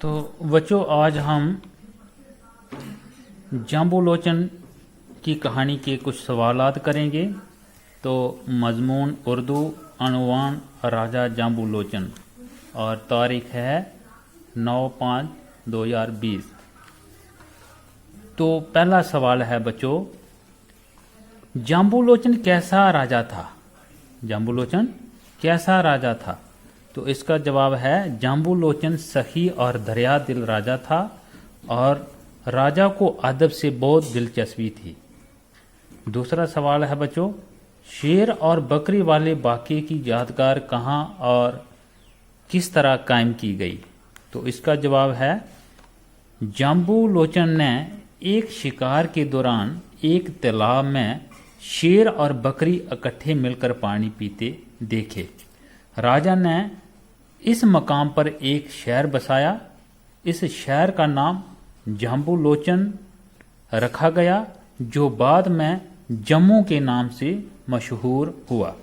तो बच्चों आज हम जाम्बूलोचन की कहानी के कुछ सवालात करेंगे। तो मजमून उर्दू, अनवान राजा जाम्बूलोचन और तारीख है 9/5/2020। तो पहला सवाल है बच्चों, जाम्बूलोचन कैसा राजा था? जाम्बूलोचन कैसा राजा था? तो इसका जवाब है जाम्बूलोचन सही और दरिया दिल राजा था और राजा को अदब से बहुत दिलचस्पी थी। दूसरा सवाल है बच्चों, शेर और बकरी वाले वाक़े की यादगार कहाँ और किस तरह कायम की गई? तो इसका जवाब है जाम्बूलोचन ने एक शिकार के दौरान एक तालाब में शेर और बकरी इकट्ठे मिलकर पानी पीते देखे। राजा ने इस मकाम पर एक शहर बसाया। इस शहर का नाम जाम्बूलोचन रखा गया, जो बाद में जम्मू के नाम से मशहूर हुआ।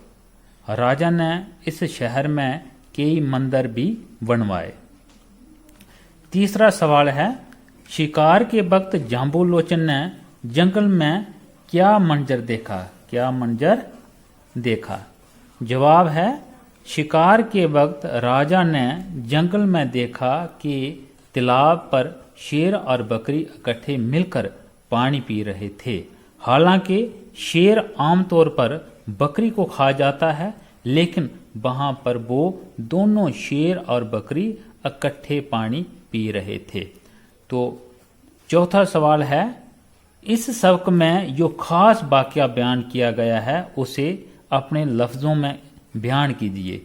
राजा ने इस शहर में कई मंदिर भी बनवाए। तीसरा सवाल है, शिकार के वक्त जाम्बूलोचन ने जंगल में क्या मंजर देखा? क्या मंजर देखा? जवाब है शिकार के वक्त राजा ने जंगल में देखा कि तालाब पर शेर और बकरी इकट्ठे मिलकर पानी पी रहे थे। हालांकि शेर आमतौर पर बकरी को खा जाता है, लेकिन वहां पर वो दोनों शेर और बकरी इकट्ठे पानी पी रहे थे। तो चौथा सवाल है, इस सबक में जो खास वाकया बयान किया गया है उसे अपने लफ्जों में बयान कीजिए।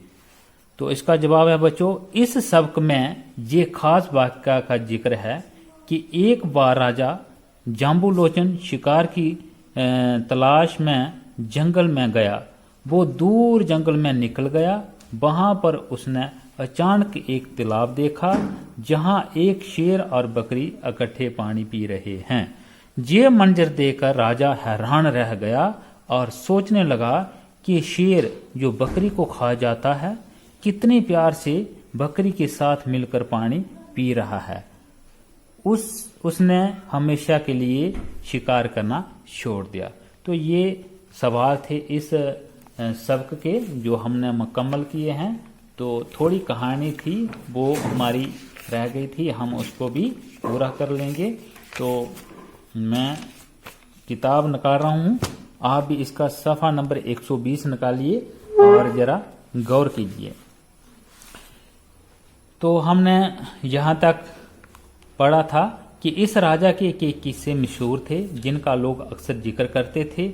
तो इसका जवाब है बच्चों, इस सबक में ये खास वाकया का जिक्र है कि एक बार राजा जाम्बूलोचन शिकार की तलाश में जंगल में गया। वो दूर जंगल में निकल गया। वहां पर उसने अचानक एक तालाब देखा जहां एक शेर और बकरी इकट्ठे पानी पी रहे हैं। ये मंजर देखकर राजा हैरान रह गया और सोचने लगा कि शेर जो बकरी को खा जाता है कितने प्यार से बकरी के साथ मिलकर पानी पी रहा है। उसने हमेशा के लिए शिकार करना छोड़ दिया। तो ये सवाल थे इस सबक के जो हमने मुकम्मल किए हैं। तो थोड़ी कहानी थी वो हमारी रह गई थी, हम उसको भी पूरा कर लेंगे। तो मैं किताब निकाल रहा हूं, आप भी इसका सफ़ा नंबर 120 निकालिए और जरा गौर कीजिए। तो हमने यहाँ तक पढ़ा था कि इस राजा के किस्से मशहूर थे जिनका लोग अक्सर जिक्र करते थे।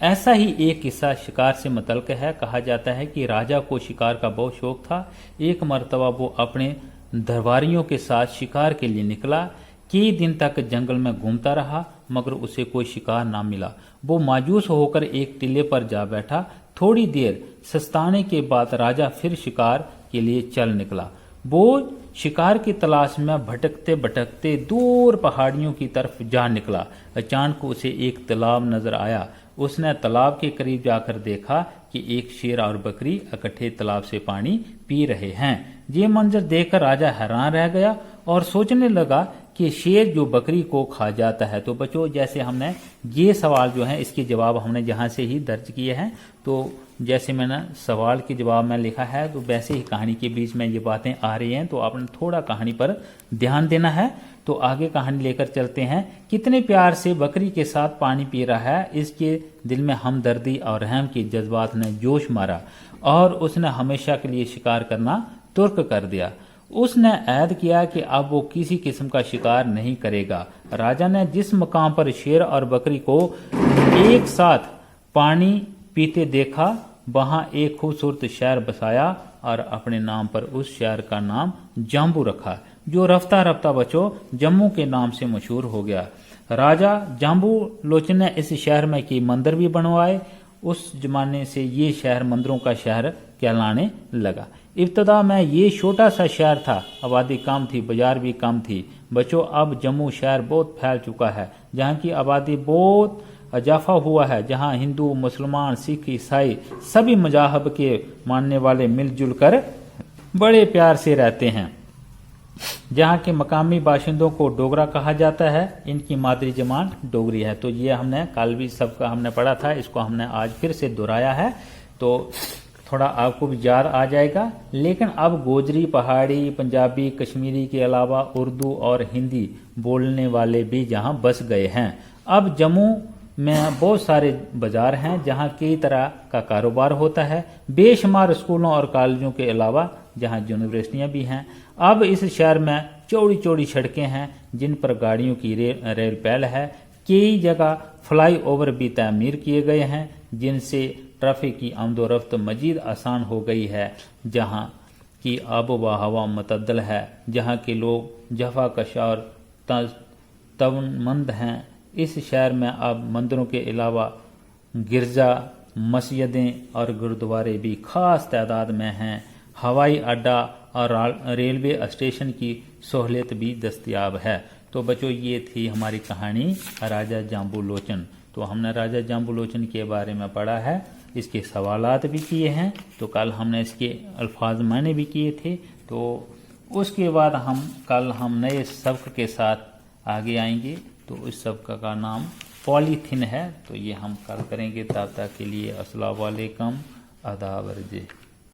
ऐसा ही एक किस्सा शिकार से मुतल्लिक़ है। कहा जाता है कि राजा को शिकार का बहुत शौक था। एक मरतबा वो अपने दरबारियों के साथ शिकार के लिए निकला। कई दिन तक जंगल में घूमता रहा मगर उसे कोई शिकार ना मिला। वो मायूस होकर एक टीले पर जा बैठा। थोड़ी देर सस्ताने के बाद राजा फिर शिकार के लिए चल निकला। वो शिकार की तलाश में भटकते भटकते दूर पहाड़ियों की तरफ जा निकला। अचानक उसे एक तालाब नजर आया। उसने तालाब के करीब जाकर देखा कि एक शेर और बकरी इकट्ठे तालाब से पानी पी रहे हैं। ये मंजर देखकर राजा हैरान रह गया और सोचने लगा कि शेर जो बकरी को खा जाता है। तो बच्चों, जैसे हमने ये सवाल जो है इसके जवाब हमने यहाँ से ही दर्ज किए हैं। तो जैसे मैंने सवाल के जवाब में लिखा है तो वैसे ही कहानी के बीच में ये बातें आ रही हैं। तो आपने थोड़ा कहानी पर ध्यान देना है। तो आगे कहानी लेकर चलते हैं। कितने प्यार से बकरी के साथ पानी पी रहा है, इसके दिल में हमदर्दी और रहम के जज्बात ने जोश मारा और उसने हमेशा के लिए शिकार करना तुर्क कर दिया। उसने ऐद किया कि अब वो किसी किस्म का शिकार नहीं करेगा। राजा ने जिस मकाम पर शेर और बकरी को एक साथ पानी पीते देखा वहां एक खूबसूरत शहर बसाया और अपने नाम पर उस शहर का नाम जाम्बू रखा, जो रफ्ता रफ्ता बच्चों जम्मू के नाम से मशहूर हो गया। राजा जाम्बूलोचन ने इस शहर में कई मंदिर भी बनवाए। उस जमाने से ये शहर मंदिरों का शहर कहलाने लगा। इब्तदा में ये छोटा सा शहर था, आबादी कम थी, बाजार भी कम थी। बच्चों, अब जम्मू शहर बहुत फैल चुका है, जहाँ की आबादी बहुत इजाफा हुआ है, जहाँ हिंदू, मुसलमान, सिख, ईसाई सभी मजाहब के मानने वाले मिलजुल कर बड़े प्यार से रहते हैं। जहाँ के मकामी बाशिंदों को डोगरा कहा जाता है। इनकी मादरी जबान डोगरी है। तो ये हमने कल भी सबका हमने पढ़ा था, इसको हमने आज फिर से दोहराया है, तो थोड़ा आपको भी याद आ जाएगा। लेकिन अब गोजरी, पहाड़ी, पंजाबी, कश्मीरी के अलावा उर्दू और हिंदी बोलने वाले भी यहाँ बस गए हैं। अब जम्मू में बहुत सारे बाजार हैं जहाँ कई तरह का कारोबार होता है। बेशुमार स्कूलों और कॉलेजों के अलावा जहाँ यूनिवर्सिटियाँ भी हैं। अब इस शहर में चौड़ी चौड़ी सड़कें हैं जिन पर गाड़ियों की रेल पहल है। कई जगह फ्लाईओवर भी तामीर किए गए हैं जिनसे ट्रैफिक की आमदोरफ्त मजीद आसान हो गई है। जहाँ की आबो व हवा मतदल है, जहाँ के लोग जफाकश और तवनमंद हैं। इस शहर में अब मंदिरों के अलावा गिरजा, मस्जिदें और गुरुद्वारे भी खास तादाद में हैं। हवाई अड्डा और रेलवे स्टेशन की सहूलियत भी दस्तयाब है। तो बच्चों, ये थी हमारी कहानी राजा जाम्बू लोचन। तो हमने राजा जाम्बू लोचन के बारे में पढ़ा है, इसके सवालात भी किए हैं। तो कल हमने इसके अल्फाज मायने भी किए थे। तो उसके बाद कल हम नए सबक के साथ आगे आएंगे। तो इस सबक का नाम पॉलीथीन है। तो ये हम कल करेंगे। तब तक के लिए अस्सलाम वालेकुम, आदाब अर्जे।